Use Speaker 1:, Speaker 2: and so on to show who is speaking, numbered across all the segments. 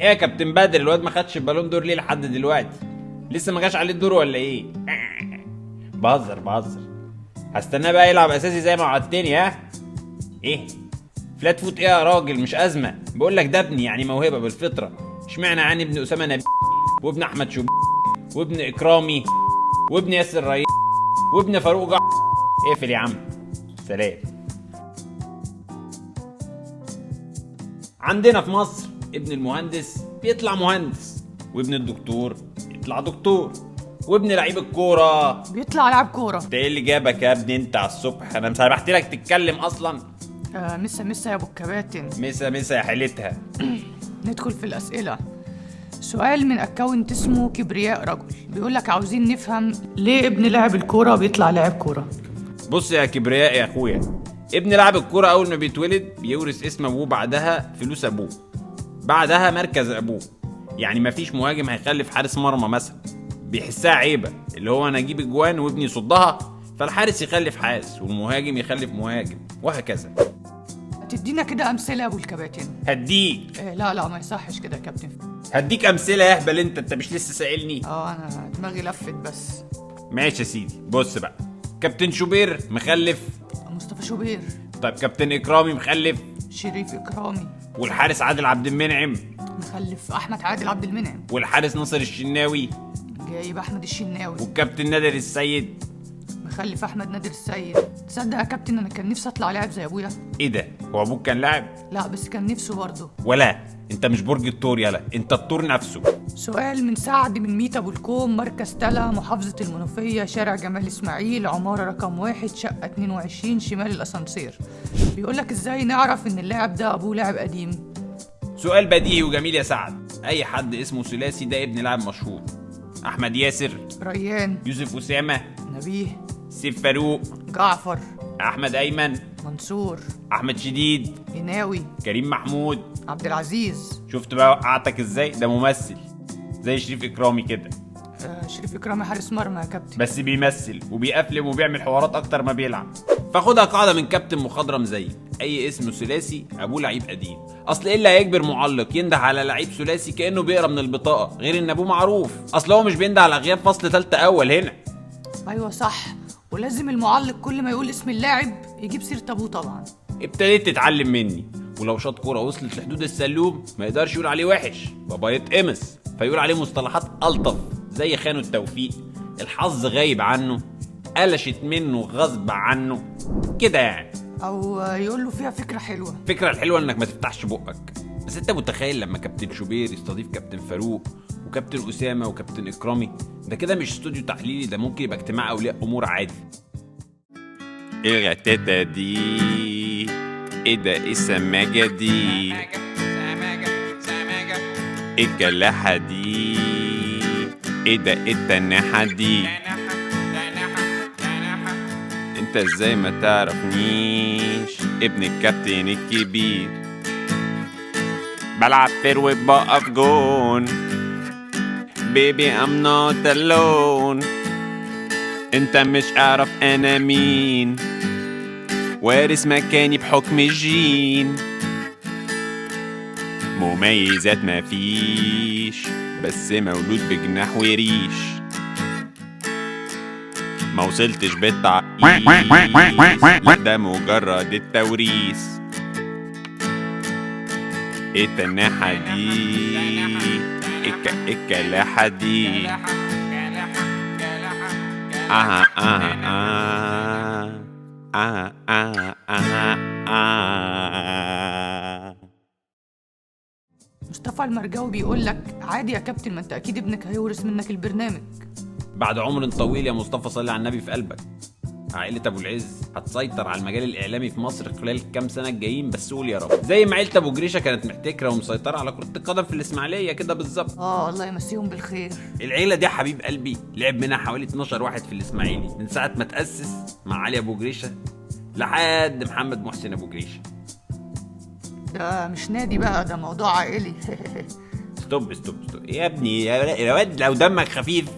Speaker 1: ايه يا كابتن بدر، الواد ما خدش البالون دور ليه لحد دلوقتي؟ لسه ما جاش عليه الدور ولا ايه؟ بهزر. هستناه بقى يلعب اساسي زي ما وعدتني. ها ايه فلات فوت ايه يا راجل؟ مش ازمه، بقول لك ده ابني يعني موهبه بالفطره. اشمعنى يعني ابن اسامه نبي وابن احمد شوبير وابن اكرامي وابن ياسر رئيس وابن فاروق اقفل يا عم، سلام. عندنا في مصر ابن المهندس بيطلع مهندس، وابن الدكتور يطلع دكتور، وابن لعيب الكوره
Speaker 2: بيطلع لاعب كوره.
Speaker 1: انت ايه اللي جابك يا ابني انت على الصبح؟ انا مسامحت لك تتكلم اصلا.
Speaker 2: مسا يا ابو الكباتن.
Speaker 1: مسا يا حيلتها.
Speaker 2: ندخل في الاسئله. سؤال من اكونت اسمه كبرياء رجل، بيقول لك عاوزين نفهم ليه ابن لاعب الكوره بيطلع لاعب كوره.
Speaker 1: بص يا كبرياء يا اخويا، ابن لاعب الكوره اول ما بيتولد بيورث اسم ابوه، بعدها فلوس ابوه، بعدها مركز ابوه. يعني مفيش مهاجم هيخلف حارس مرمى مثلا، بيحسها عيبه اللي هو انا اجيب اجوان وابني يصدها، فالحارس يخلف حارس والمهاجم يخلف مهاجم وهكذا.
Speaker 2: تدينا كده امثله يا ابو الكباتن؟
Speaker 1: هديك
Speaker 2: لا ما يصحش كده يا كابتن.
Speaker 1: هديك امثله يا اهبل، انت مش لسه سائلني؟
Speaker 2: انا دماغي لفت بس.
Speaker 1: ماشي يا سيدي، بص بقى، كابتن شوبير مخلف
Speaker 2: مصطفى شوبير.
Speaker 1: طيب كابتن اكرامي مخلف
Speaker 2: شريف اكرامي.
Speaker 1: والحارس عادل عبد المنعم
Speaker 2: مخلف احمد عادل عبد المنعم.
Speaker 1: والحارس ناصر الشناوي
Speaker 2: جايب احمد الشناوي.
Speaker 1: والكابتن نادر السيد
Speaker 2: مخلف احمد نادر السيد. تصدق يا كابتن انا كان نفسي اطلع لاعب زي ابويا.
Speaker 1: ايه ده؟ هو ابوك كان لاعب؟
Speaker 2: لا بس كان نفسه برضه.
Speaker 1: ولا انت مش برج الثور يالا، انت الثور نفسه.
Speaker 2: سؤال من سعد من ميت ابو الكوم، مركز تلا، محافظة المنوفية، شارع جمال اسماعيل، عمارة رقم 1، شقة 22، شمال الاسانسير. بيقولك ازاي نعرف ان اللاعب ده ابوه لاعب قديم؟
Speaker 1: سؤال بديهي وجميل يا سعد، اي حد اسمه ثلاثي ده ابن لاعب مشهور. احمد ياسر،
Speaker 2: ريان،
Speaker 1: يوسف اسامه،
Speaker 2: نبيه،
Speaker 1: سيف فاروق،
Speaker 2: جعفر،
Speaker 1: احمد ايمن،
Speaker 2: منصور،
Speaker 1: احمد شديد،
Speaker 2: قناوي،
Speaker 1: كريم محمود،
Speaker 2: عبد العزيز.
Speaker 1: شفت بقى وقعتك ازاي؟ ده ممثل زي شريف اكرامي كده.
Speaker 2: شريف اكرامي حارس مرمى يا كابتن،
Speaker 1: بس بيمثل وبيأفلم وبيعمل حوارات اكتر ما بيلعب. فخدها قاعده من كابتن مخضرم زيك، اي اسم ثلاثي ابوه لعيب قديم. اصل ايه اللي هيجبر معلق ينده على لعيب ثلاثي كانه بيقرا من البطاقه، غير ان ابوه معروف؟ اصل هو مش بينده على غياب فصل ثالثه اول هنا.
Speaker 2: ايوه صح، ولازم المعلق كل ما يقول اسم اللاعب يجيب سيره ابوه طبعا.
Speaker 1: ابتديت تتعلم مني، ولو شاط كوره وصلت لحدود السلوم ما يقدرش يقول عليه وحش، بابا يتقمص فيقول عليه مصطلحات الطف زي خانه التوفيق، الحظ غايب عنه، قلشت منه غصب عنه كده يعني.
Speaker 2: او يقول له فيها فكره حلوه.
Speaker 1: الفكره الحلوه انك ما تفتحش بقك. بس انت متخيل لما كابتن شوبير يستضيف كابتن فاروق وكابتن اسامه وكابتن اكرامي؟ ده كده مش استوديو تحليلي، ده ممكن يبقى اجتماع اولياء امور عادي. ايه الغتاتة دي؟ ايه ده؟ ايه السماجة دي؟ ايه الجلاحة دي؟ ايه ده؟ ايه التناحة دي؟ انت ازاي ما تعرفنيش؟ ابن الكابتن الكبير، بلعب فيرو بقف جون، بيبي ام نوت الون. انت مش عارف انا مين، وارث مكاني بحكم الجين، مميزات مفيش بس مولود بجناح وريش، ما وصلتش بالتعقيد، ده مجرد التوريث. ايه التناحة دي؟ الكلاحة دي؟
Speaker 2: مصطفى المرجاوي بيقول لك عادي يا كابتن، ما انت اكيد ابنك هيورث منك البرنامج.
Speaker 1: بعد عمر طويل يا مصطفى صلي على النبي في قلبك، عائلة ابو العز هتسيطر على المجال الاعلامي في مصر خلال الكام سنه الجايين، بس قول يا رب. زي ما عيلة ابو جريشه كانت محتكره ومسيطره على كره القدم في الاسماعيليه كده بالظبط.
Speaker 2: الله يمسيهم بالخير.
Speaker 1: العيله دي حبيب قلبي لعب منها حوالي 12 واحد في الاسماعيلي من ساعه ما تاسس مع علي ابو جريشه لحد محمد محسن ابو جريشه.
Speaker 2: ده مش نادي بقى، ده موضوع عائلي.
Speaker 1: ستوب يا ابني يا واد، لو دمك خفيف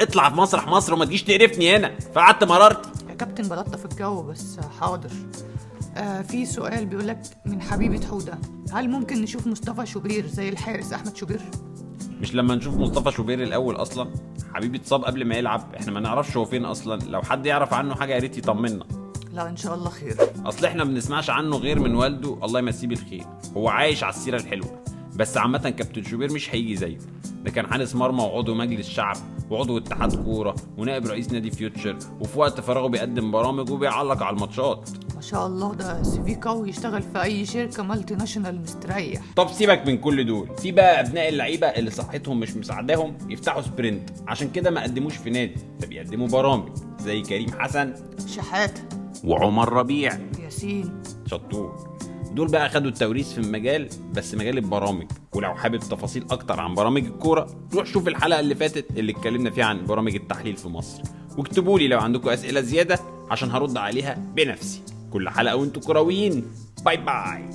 Speaker 1: اطلع في مسرح مصر وما تجيش تقرفني هنا، فقعدت مرارتي.
Speaker 2: يا كابتن بلطف الجو بس. حاضر. في سؤال بيقولك من حبيبة حودة، هل ممكن نشوف مصطفى شوبير زي الحارس أحمد شوبير؟
Speaker 1: مش لما نشوف مصطفى شوبير الاول اصلا؟ حبيبي اتصاب قبل ما يلعب، احنا ما نعرفش هو فين اصلا. لو حد يعرف عنه حاجه يا ريت يطمنا.
Speaker 2: لا إن شاء الله خير.
Speaker 1: اصل احنا ما بنسمعش عنه غير من والده الله يمسيه بالخير، هو عايش على السيره الحلوه. بس عامه كابتن شوبير مش هيجي زيه، ده كان حارس مرمى وعضو مجلس شعب وعضو اتحاد كوره ونائب رئيس نادي فيوتشر، وفي وقت فراغه بيقدم برامج وبيعلق على الماتشات.
Speaker 2: ما شاء الله، ده CV قوي، يشتغل في أي شركة مالتي ناشونال مستريح.
Speaker 1: طب سيبك من كل دول، في بقى ابناء اللعيبه اللي صحتهم مش مساعداهم يفتحوا سبرنت، عشان كده ما قدموش في نادي فبيقدموا برامج، زي كريم حسن،
Speaker 2: شحات،
Speaker 1: وعمر ربيع،
Speaker 2: ياسين.
Speaker 1: شطور. دول بقى خدوا التوريث في المجال، بس مجال البرامج. ولو حابب تفاصيل اكتر عن برامج الكوره روح شوف الحلقه اللي فاتت اللي اتكلمنا فيها عن برامج التحليل في مصر، واكتبوا لي لو عندكم اسئله زياده عشان هرد عليها بنفسي. كل حلقه وانتوا كرويين. باي باي.